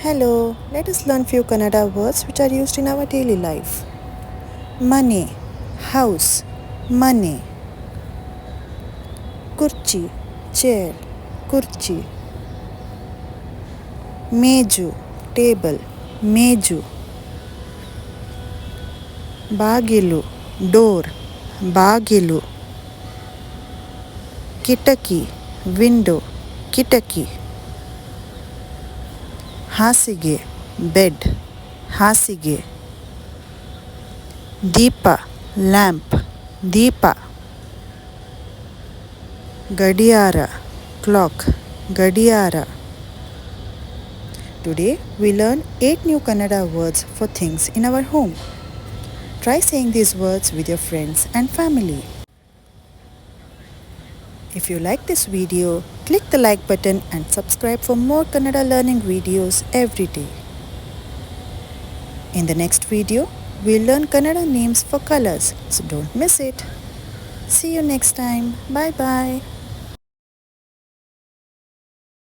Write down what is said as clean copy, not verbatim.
Hello, let us learn few Kannada words which are used in our daily life. Mane, house, mane. Kurchi, chair, kurchi. Meju, table, meju. Bagilu, door, bagilu. Kitaki, window, kitaki. ಹಾಸಿಗೆ bed ಹಾಸಿಗೆ ದೀಪ lamp ದೀಪ ಗಡಿಯಾರ clock ಗಡಿಯಾರ Today we learn 8 new Kannada words for things in our home. Try saying these words with your friends and family. If you like this video, click the like button and subscribe for more Kannada learning videos every day. In the next video, we'll learn Kannada names for colors, so don't miss it. See you next time. Bye bye.